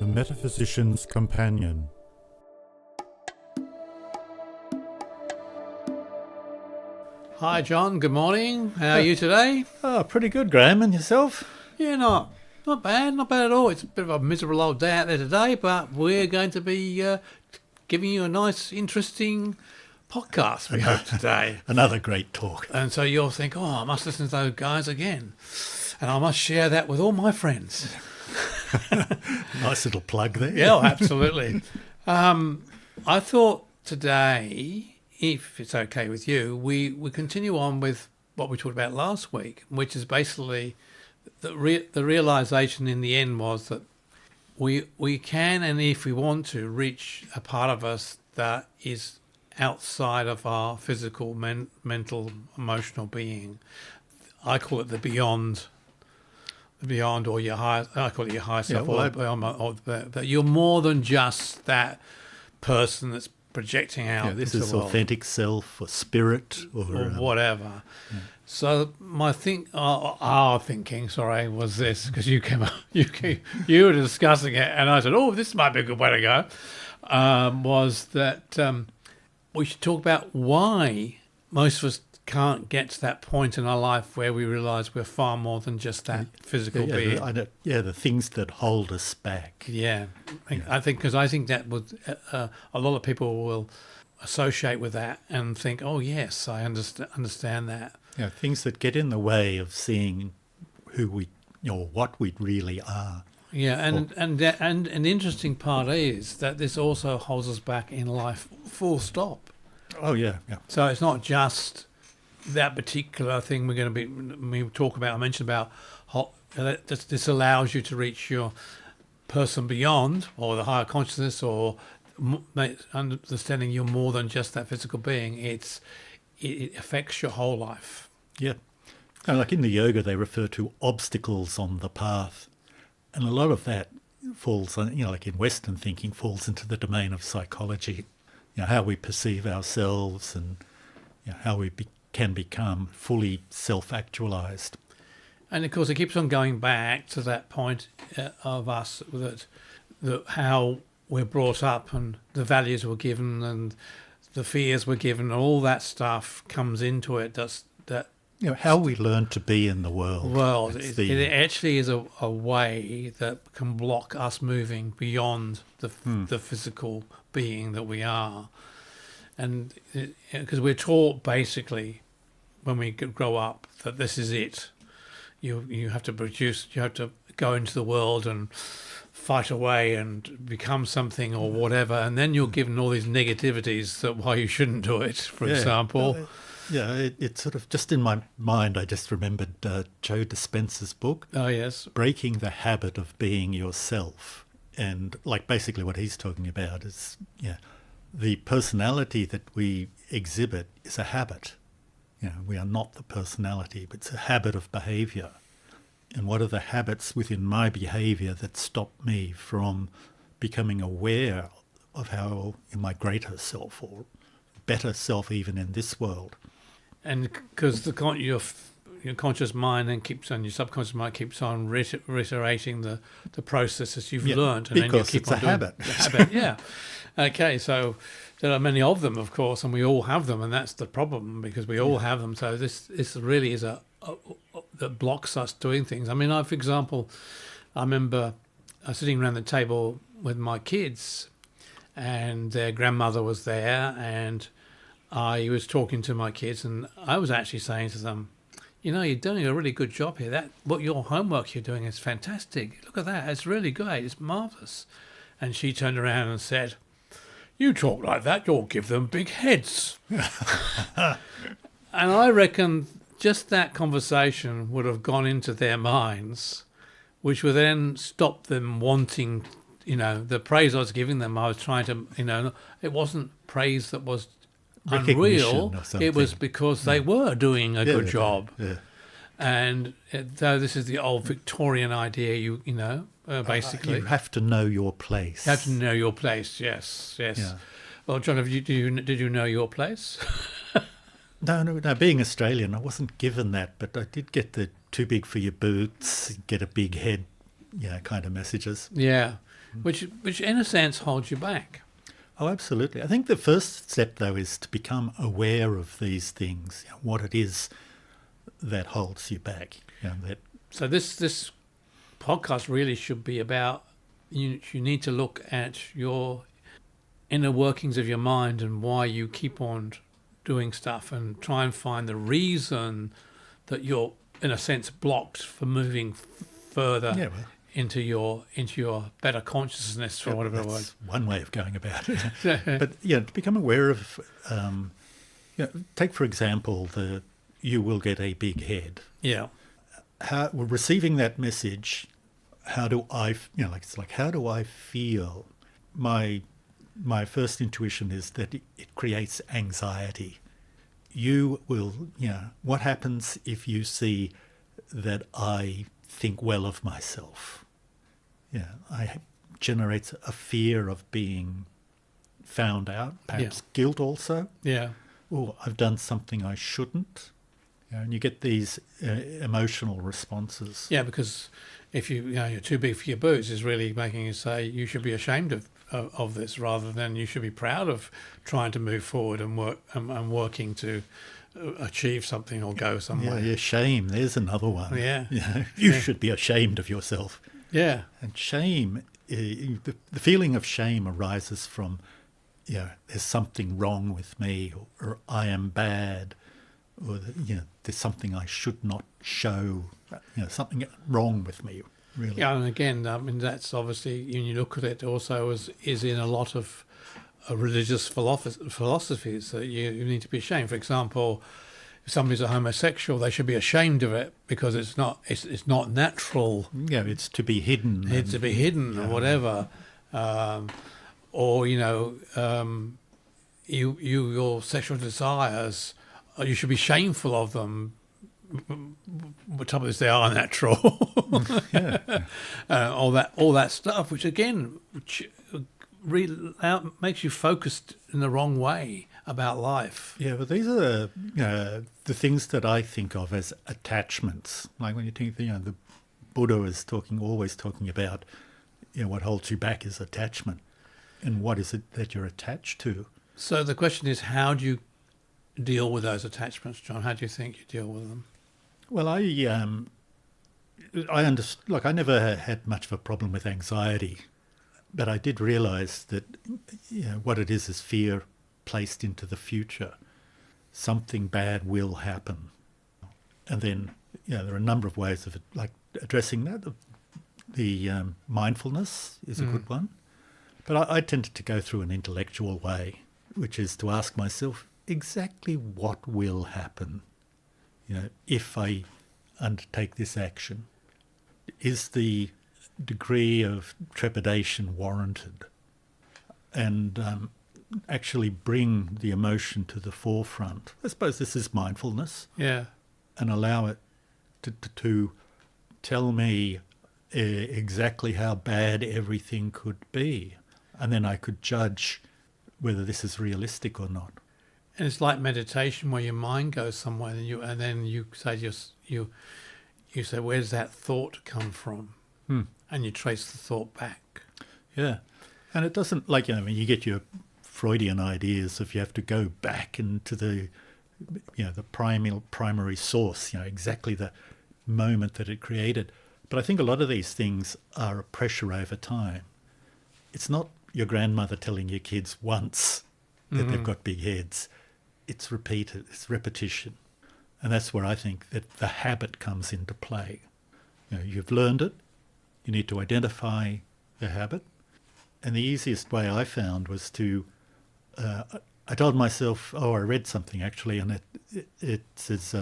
The Metaphysician's Companion. Hi John, good morning. How are you today? Oh, pretty good, Graham. And yourself? Yeah, not bad at all. It's a bit of a miserable old day out there today, but we're going to be giving you a nice, interesting podcast, we hope, today. Another great talk. And so you'll think, oh, I must listen to those guys again. And I must share that with all my friends. Nice little plug there. Yeah, absolutely. I thought today, if it's okay with you, we continue on with what we talked about last week, which is basically the realization in the end was that we can, and if we want to, reach a part of us that is outside of our physical, mental, emotional being. I call it the beyond, or your higher. I call it your higher self. That you're more than just that person that's projecting out. This into is the world. authentic self or spirit or whatever. Yeah. So our thinking, was this, because you were discussing it, and I said, "Oh, this might be a good way to go." Was that we should talk about why most of us can't get to that point in our life where we realise we're far more than just that physical being. The things that hold us back. Yeah, I think that would a lot of people will associate with that and think, oh yes, I understand that. Yeah, things that get in the way of seeing who we or what we really are. Yeah, and the interesting part is that this also holds us back in life, full stop. Oh yeah. So it's not just that particular thing we mentioned about this allows you to reach your person beyond or the higher consciousness or understanding you're more than just that physical being. It affects your whole life. Yeah. And like in the yoga, they refer to obstacles on the path. And a lot of that falls on, like in Western thinking, falls into the domain of psychology. How we perceive ourselves and how we can become fully self-actualized. And of course, it keeps on going back to that point of us that how we're brought up and the values we're given and the fears we're given, and all that stuff comes into it. How we learn to be in the world. It actually is a way that can block us moving beyond the physical being that we are. And because we're taught basically when we grow up that this is it. You have to produce, you have to go into the world and fight away and become something or whatever, and then you're given all these negativities that why you shouldn't do it, for example. It's sort of just in my mind, I just remembered Joe Dispenza's book. Oh, yes. Breaking the Habit of Being Yourself. And like basically what he's talking about is, the personality that we exhibit is a habit. We are not the personality, but it's a habit of behaviour. And what are the habits within my behaviour that stop me from becoming aware of how in my greater self or better self even in this world? And because your conscious mind then keeps on, your subconscious mind keeps on reiterating the processes you've learned. And because then you keep it's a habit. The habit, yeah. Okay, so there are many of them, of course, and we all have them, and that's the problem because we all have them. So this really is that blocks us doing things. I mean, for example, I remember sitting around the table with my kids, and their grandmother was there, and I was talking to my kids, and I was actually saying to them, you're doing a really good job here. Your homework you're doing is fantastic. Look at that. It's really great. It's marvellous. And she turned around and said, "You talk like that, you'll give them big heads." And I reckon just that conversation would have gone into their minds, which would then stop them wanting, the praise I was giving them. I was trying to, it wasn't praise that was unreal. It was because they were doing a good job. Yeah. And though this is the old Victorian idea, basically. You have to know your place. You have to know your place, yes. Yeah. Well, John, did you know your place? No, being Australian, I wasn't given that, but I did get the too big for your boots, get a big head, kind of messages. Yeah. which in a sense holds you back. Oh, absolutely. I think the first step, though, is to become aware of these things, what it is that holds you back. So this podcast really should be about you need to look at your inner workings of your mind and why you keep on doing stuff, and try and find the reason that you're in a sense blocked from moving further into your better consciousness, for whatever it was. One way of going about it. But to become aware of, take for example you will get a big head. Yeah. Receiving that message, how do I, how do I feel? My first intuition is that it creates anxiety. You will, what happens if you see that I think well of myself? I generates a fear of being found out, perhaps guilt also. Yeah. Oh, I've done something I shouldn't. And you get these emotional responses. Yeah, because if you're too big for your boots is really making you say you should be ashamed of this, rather than you should be proud of trying to move forward and work and working to achieve something or go somewhere. Yeah, shame. There's another one. Yeah. You should be ashamed of yourself. Yeah. And shame, the feeling of shame arises from, there's something wrong with me, or I am bad, or there's something I should not show, something wrong with me, really. Yeah, and again, I mean, that's obviously, when you look at it also is in a lot of religious philosophies that you need to be ashamed. For example, if somebody's a homosexual, they should be ashamed of it because it's not natural. Yeah, it's to be hidden. It's to be hidden or whatever. Or your sexual desires, you should be shameful of them. The trouble is they are natural. All that stuff, which again really makes you focused in the wrong way about life. Yeah, but these are the things that I think of as attachments. Like when you think, the Buddha is always talking about, what holds you back is attachment, and what is it that you're attached to? So the question is, how do you deal with those attachments, John? How do you think you deal with them? Well, I understand. Like, I never had much of a problem with anxiety, but I did realise that what it is fear placed into the future. Something bad will happen, and then there are a number of ways of it, like addressing that. The mindfulness is a good one, but I tended to go through an intellectual way, which is to ask myself exactly what will happen. If I undertake this action, is the degree of trepidation warranted? And actually bring the emotion to the forefront. I suppose this is mindfulness. Yeah. And allow it to tell me exactly how bad everything could be. And then I could judge whether this is realistic or not. And it's like meditation, where your mind goes somewhere, and then you say you say, where does that thought come from? And you trace the thought back. Yeah, and it doesn't you get your Freudian ideas if you have to go back into the primary source, exactly the moment that it created. But I think a lot of these things are a pressure over time. It's not your grandmother telling your kids once that they've got big heads. It's repeated, it's repetition. And that's where I think that the habit comes into play. You've learned it, you need to identify the habit. And the easiest way I found was to, I told myself, I read something actually, and it says,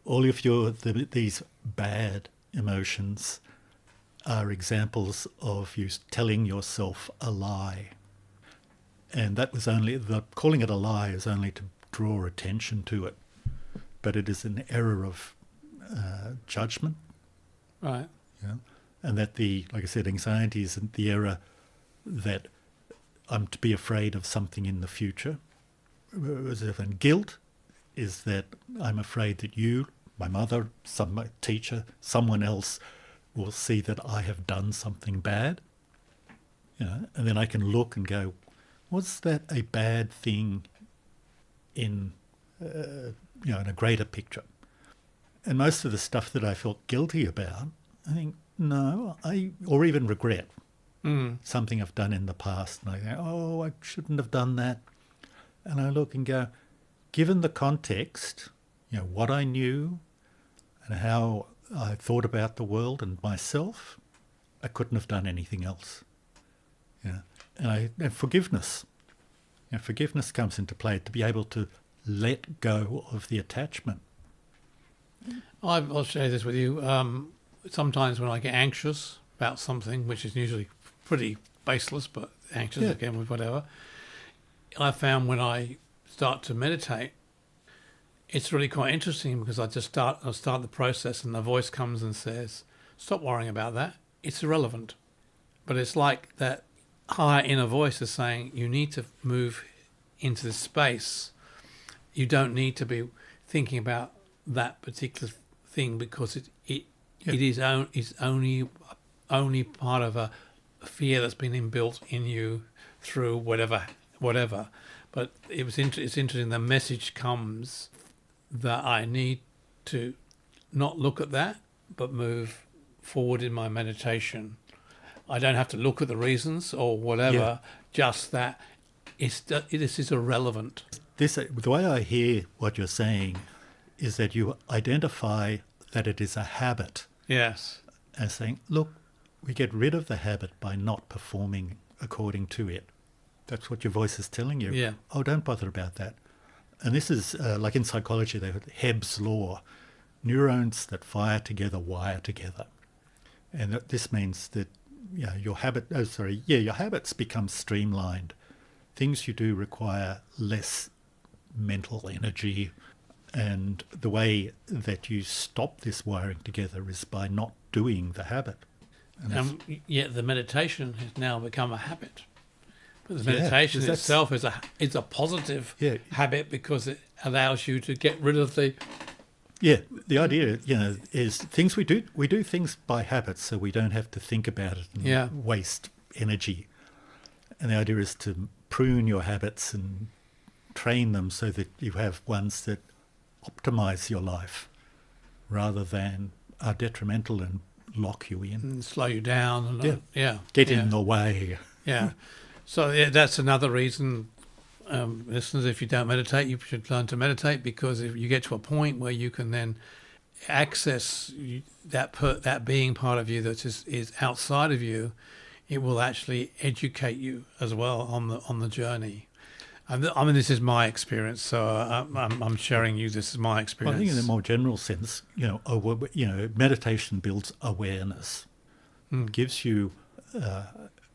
all of these bad emotions are examples of you telling yourself a lie. And that was calling it a lie is only to draw attention to it. But it is an error of judgment. Right. And that like I said, anxiety is the error that I'm to be afraid of something in the future. And guilt is that I'm afraid that you, my mother, my teacher, someone else will see that I have done something bad. and then I can look and go, was that a bad thing in in a greater picture? And most of the stuff that I felt guilty about, I think, no, or even regret something I've done in the past, and I go, oh, I shouldn't have done that. And I look and go, given the context, what I knew and how I thought about the world and myself, I couldn't have done anything else. And forgiveness. Forgiveness comes into play, to be able to let go of the attachment. I'll share this with you. Sometimes when I get anxious about something, which is usually pretty baseless, but anxious again with whatever, I found when I start to meditate, it's really quite interesting, because I'll start the process and the voice comes and says, stop worrying about that. It's irrelevant. But it's like that higher inner voice is saying, you need to move into this space. You don't need to be thinking about that particular thing, because it is only part of a fear that's been inbuilt in you through whatever. But it's interesting. The message comes that I need to not look at that, but move forward in my meditation. I don't have to look at the reasons or whatever. Just that this is irrelevant. The way I hear what you're saying is that you identify that it is a habit. Yes. And saying, look, we get rid of the habit by not performing according to it. That's what your voice is telling you. Yeah. Oh, don't bother about that. And this is like in psychology, they have Hebb's law. Neurons that fire together wire together. And this means that your habits become streamlined. Things you do require less mental energy, and the way that you stop this wiring together is by not doing the habit. And yet the meditation has now become a habit. But the meditation itself is a positive habit, because it allows you to get rid of the... Yeah, the idea, is things we do things by habit, so we don't have to think about it and waste energy. And the idea is to prune your habits and train them so that you have ones that optimize your life rather than are detrimental and lock you in. And slow you down. And, Get in the way. Yeah. So that's another reason, listeners, if you don't meditate, you should learn to meditate, because if you get to a point where you can then access that being part of you that is outside of you, it will actually educate you as well on the journey. And I mean, this is my experience, so I'm sharing you. This is my experience. Well, I think in a more general sense, meditation builds awareness. It gives you.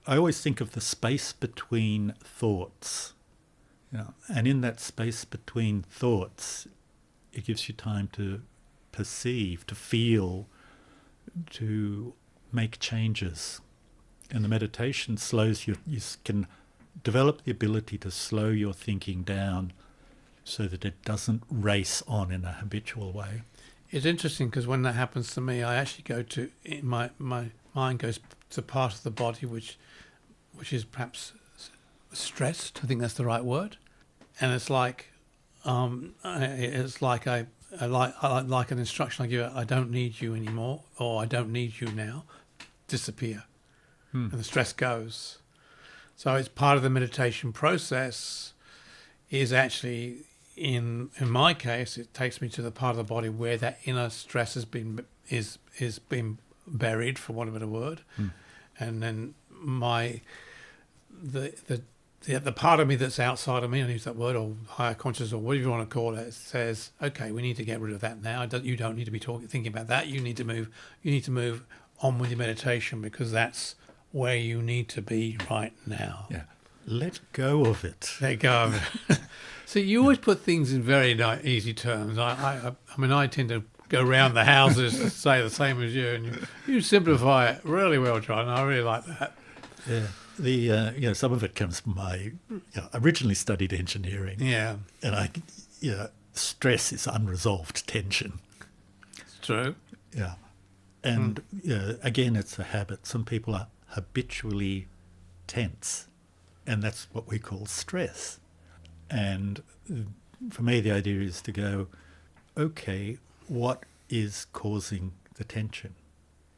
I always think of the space between thoughts, and in that space between thoughts, it gives you time to perceive, to feel, to make changes. And the meditation slows you. You can develop the ability to slow your thinking down so that it doesn't race on in a habitual way. It's interesting, because when that happens to me, I actually go to my mind goes to part of the body which is perhaps stressed. I think that's the right word. And it's like I like an instruction I give it. I don't need you anymore, or I don't need you now. Disappear, and the stress goes. So it's part of the meditation process. Is actually in my case, it takes me to the part of the body where that inner stress has been buried, for want of a better word, and then the part of me that's outside of me, I use that word, or higher conscious, or whatever you want to call it, says, okay, we need to get rid of that now. You don't need to be thinking about that. You need to move on with your meditation, because that's where you need to be right now. Yeah. Let go of it. Let go of it. So you always put things in very easy terms. I mean, I tend to go around the houses to say the same as you, and you simplify it really well, John. I really like that. Yeah. Some of it comes from I originally studied engineering. Yeah. And stress is unresolved tension. It's true. Yeah. And again, it's a habit. Some people are habitually intense. And that's what we call stress. And for me, the idea is to go, okay, what is causing the tension?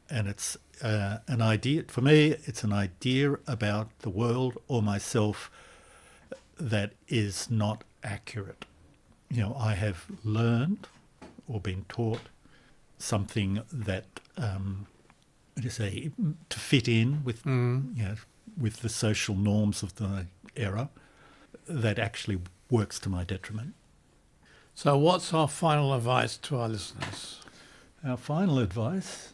And it's an idea, for me, it's an idea about the world or myself that is not accurate. You know, I have learned or been taught something that, to fit in with, with the social norms of the era that actually works to my detriment. So what's our final advice to our listeners? Our final advice,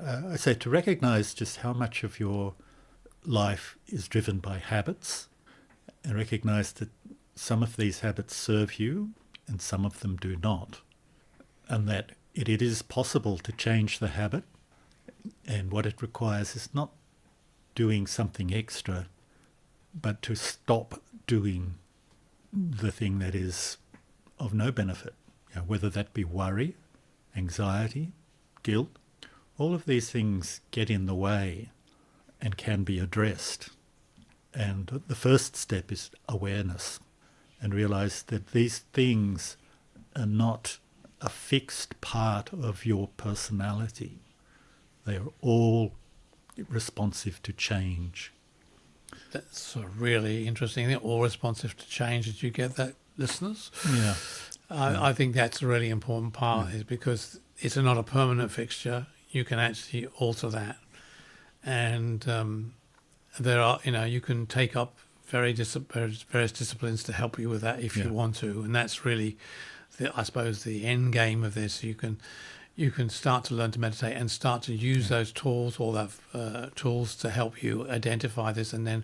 I say, to recognise just how much of your life is driven by habits, and recognise that some of these habits serve you and some of them do not, and that it is possible to change the habit, and what it requires is not doing something extra, but to stop doing the thing that is of no benefit, whether that be worry, anxiety, guilt. All of these things get in the way and can be addressed. And the first step is awareness, and realize that these things are not a fixed part of your personality. They are all responsive to change. That's a really interesting thing. All responsive to change. Did you get that, listeners? Yeah. I think that's a really important part, is because it's not a permanent fixture. You can actually alter that. And there are, you can take up various disciplines to help you with that if you want to. And that's really, I suppose, the end game of this. You can start to learn to meditate and start to use those tools, all that tools to help you identify this, and then,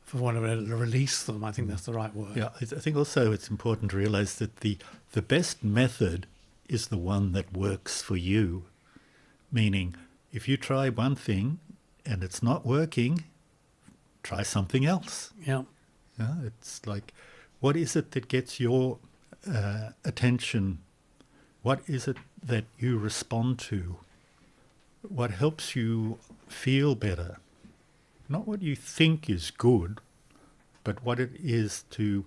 for want of a release them. I think that's the right word. Yeah, I think also it's important to realise that the best method is the one that works for you. Meaning, if you try one thing and it's not working, try something else. Yeah. It's like, what is it that gets your attention? What is it that you respond to? What helps you feel better? Not what you think is good, but what it is to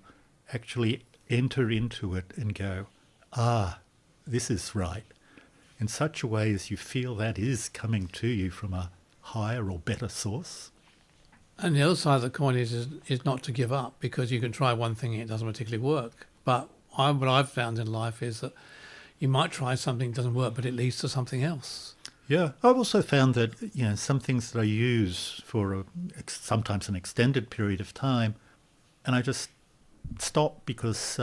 actually enter into it and go, this is right, in such a way as you feel that is coming to you from a higher or better source. And the other side of the coin is not to give up, because you can try one thing and it doesn't particularly work. But what I've found in life is that you might try something that doesn't work, but it leads to something else. Yeah, I've also found that some things that I use for sometimes an extended period of time, and I just stop because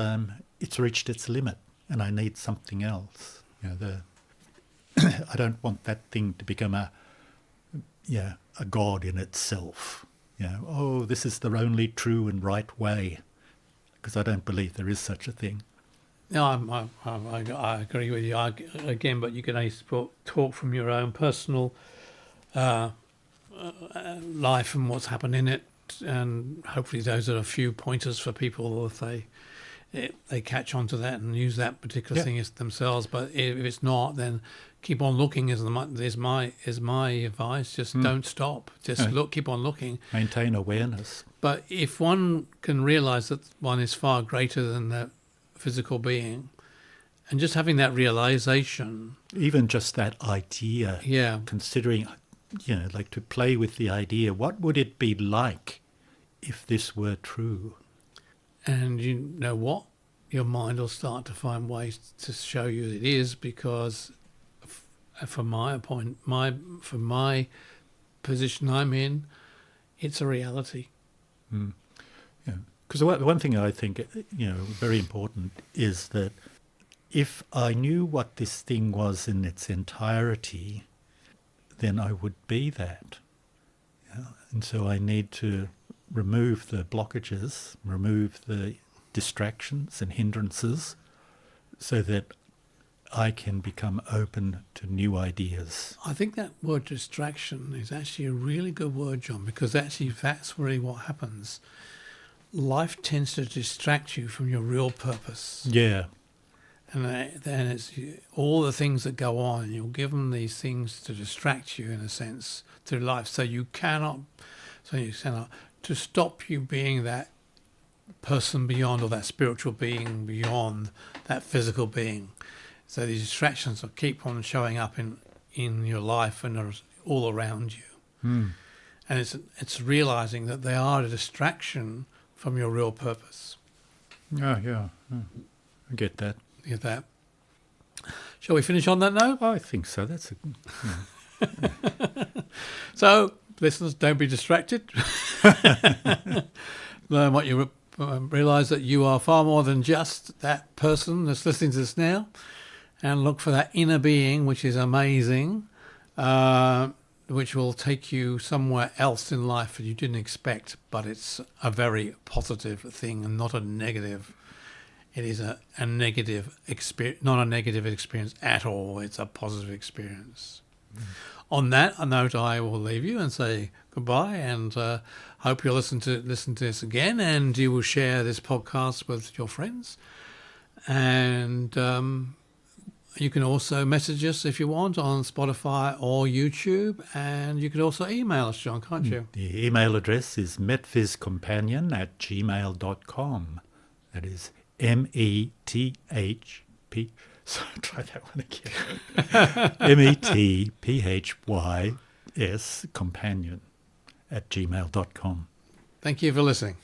it's reached its limit and I need something else. I don't want that thing to become a god in itself. This is the only true and right way, because I don't believe there is such a thing. No, I agree with you. Again, but you can only talk from your own personal life and what's happened in it, and hopefully those are a few pointers for people if they catch on to that and use that particular thing as themselves. But if it's not, then keep on looking is my advice. Just don't stop. Just keep on looking. Maintain awareness. But if one can realise that one is far greater than the physical being, and just having that realization, even just that idea, considering, like to play with the idea, what would it be like if this were true? And you know what, your mind will start to find ways to show you it is, because from my position I'm in, it's a reality. Because the one thing I think, very important is that if I knew what this thing was in its entirety, then I would be that. And so I need to remove the blockages, remove the distractions and hindrances, so that I can become open to new ideas. I think that word distraction is actually a really good word, John, because actually that's really what happens. Life tends to distract you from your real purpose. Yeah. And then it's all the things that go on. You'll give them these things to distract you, in a sense, through life. So you cannot So you send out to stop you being that person beyond, or that spiritual being beyond that physical being. So these distractions will keep on showing up in your life and are all around you. Mm. And it's realizing that they are a distraction from your real purpose. Yeah. I get that. You get that? Shall we finish on that note? I think so. That's So, listeners, don't be distracted. Learn what you realize that you are far more than just that person that's listening to this now, and look for that inner being, which is amazing, which will take you somewhere else in life that you didn't expect, but it's a very positive thing and not a negative. It is a negative experience, not a negative experience at all. It's a positive experience. Mm. On that note, I will leave you and say goodbye, and hope you'll listen to this again, and you will share this podcast with your friends. And you can also message us if you want on Spotify or YouTube, and you can also email us, John, can't you? The email address is methphyscompanion@gmail.com. That is METHP. So try that one again. METPHYS companion@gmail.com. Thank you for listening.